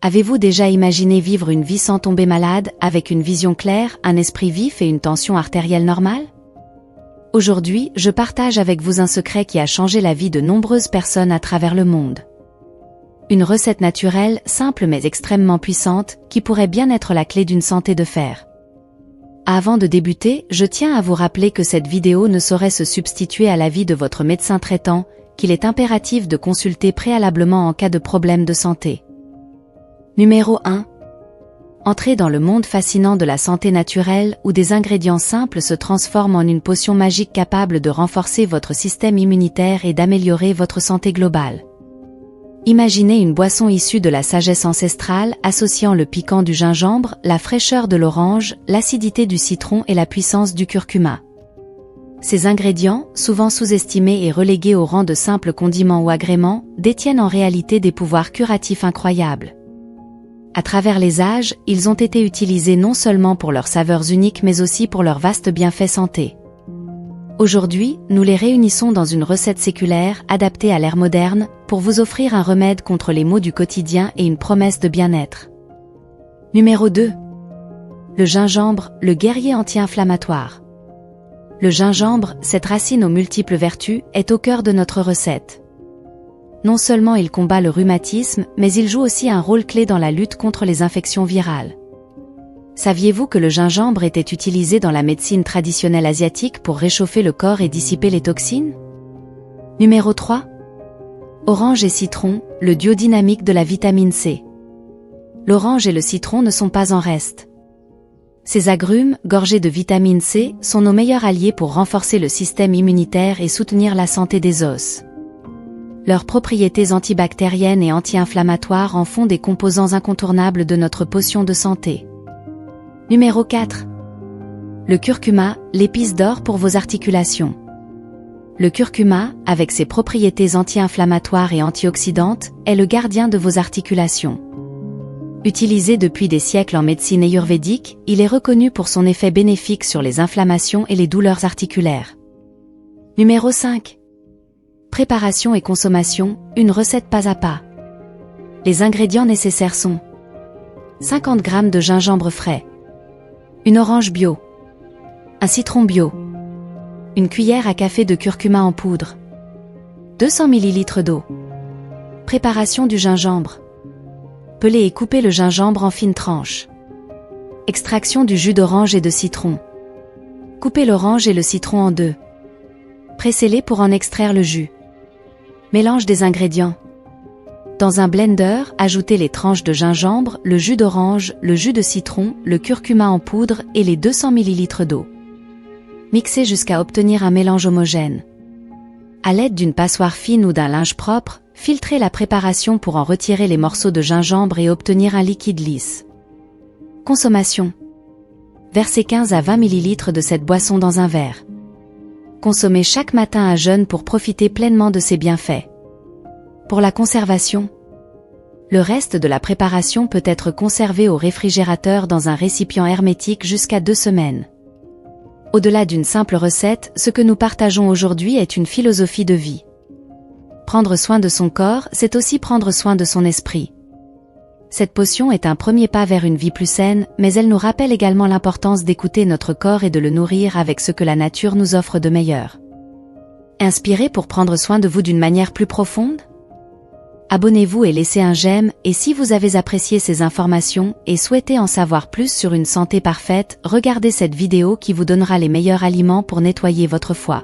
Avez-vous déjà imaginé vivre une vie sans tomber malade, avec une vision claire, un esprit vif et une tension artérielle normale? Aujourd'hui, je partage avec vous un secret qui a changé la vie de nombreuses personnes à travers le monde. Une recette naturelle, simple mais extrêmement puissante, qui pourrait bien être la clé d'une santé de fer. Avant de débuter, je tiens à vous rappeler que cette vidéo ne saurait se substituer à l'avis de votre médecin traitant, qu'il est impératif de consulter préalablement en cas de problème de santé. Numéro 1. Entrez dans le monde fascinant de la santé naturelle où des ingrédients simples se transforment en une potion magique capable de renforcer votre système immunitaire et d'améliorer votre santé globale. Imaginez une boisson issue de la sagesse ancestrale associant le piquant du gingembre, la fraîcheur de l'orange, l'acidité du citron et la puissance du curcuma. Ces ingrédients, souvent sous-estimés et relégués au rang de simples condiments ou agréments, détiennent en réalité des pouvoirs curatifs incroyables. À travers les âges, ils ont été utilisés non seulement pour leurs saveurs uniques mais aussi pour leurs vastes bienfaits santé. Aujourd'hui, nous les réunissons dans une recette séculaire, adaptée à l'ère moderne, pour vous offrir un remède contre les maux du quotidien et une promesse de bien-être. Numéro 2. Le gingembre, le guerrier anti-inflammatoire. Le gingembre, cette racine aux multiples vertus, est au cœur de notre recette. Non seulement il combat le rhumatisme, mais il joue aussi un rôle clé dans la lutte contre les infections virales. Saviez-vous que le gingembre était utilisé dans la médecine traditionnelle asiatique pour réchauffer le corps et dissiper les toxines? Numéro 3. Orange et citron, le duo dynamique de la vitamine C. L'orange et le citron ne sont pas en reste. Ces agrumes, gorgés de vitamine C, sont nos meilleurs alliés pour renforcer le système immunitaire et soutenir la santé des os. Leurs propriétés antibactériennes et anti-inflammatoires en font des composants incontournables de notre potion de santé. Numéro 4. Le curcuma, l'épice d'or pour vos articulations. Le curcuma, avec ses propriétés anti-inflammatoires et antioxydantes, est le gardien de vos articulations. Utilisé depuis des siècles en médecine ayurvédique, il est reconnu pour son effet bénéfique sur les inflammations et les douleurs articulaires. Numéro 5. Préparation et consommation, une recette pas à pas. Les ingrédients nécessaires sont 50 g de gingembre frais, une orange bio, un citron bio, une cuillère à café de curcuma en poudre, 200 ml d'eau. Préparation du gingembre. Pelez et coupez le gingembre en fines tranches. Extraction du jus d'orange et de citron. Coupez l'orange et le citron en deux. Pressez-les pour en extraire le jus. Mélange des ingrédients. Dans un blender, ajoutez les tranches de gingembre, le jus d'orange, le jus de citron, le curcuma en poudre et les 200 ml d'eau. Mixez jusqu'à obtenir un mélange homogène. À l'aide d'une passoire fine ou d'un linge propre, filtrez la préparation pour en retirer les morceaux de gingembre et obtenir un liquide lisse. Consommation. Versez 15 à 20 ml de cette boisson dans un verre. Consommez chaque matin à jeun pour profiter pleinement de ses bienfaits. Pour la conservation, le reste de la préparation peut être conservé au réfrigérateur dans un récipient hermétique jusqu'à 2 semaines. Au-delà d'une simple recette, ce que nous partageons aujourd'hui est une philosophie de vie. Prendre soin de son corps, c'est aussi prendre soin de son esprit. Cette potion est un premier pas vers une vie plus saine, mais elle nous rappelle également l'importance d'écouter notre corps et de le nourrir avec ce que la nature nous offre de meilleur. Inspiré pour prendre soin de vous d'une manière plus profonde? Abonnez-vous et laissez un j'aime, et si vous avez apprécié ces informations et souhaitez en savoir plus sur une santé parfaite, regardez cette vidéo qui vous donnera les meilleurs aliments pour nettoyer votre foie.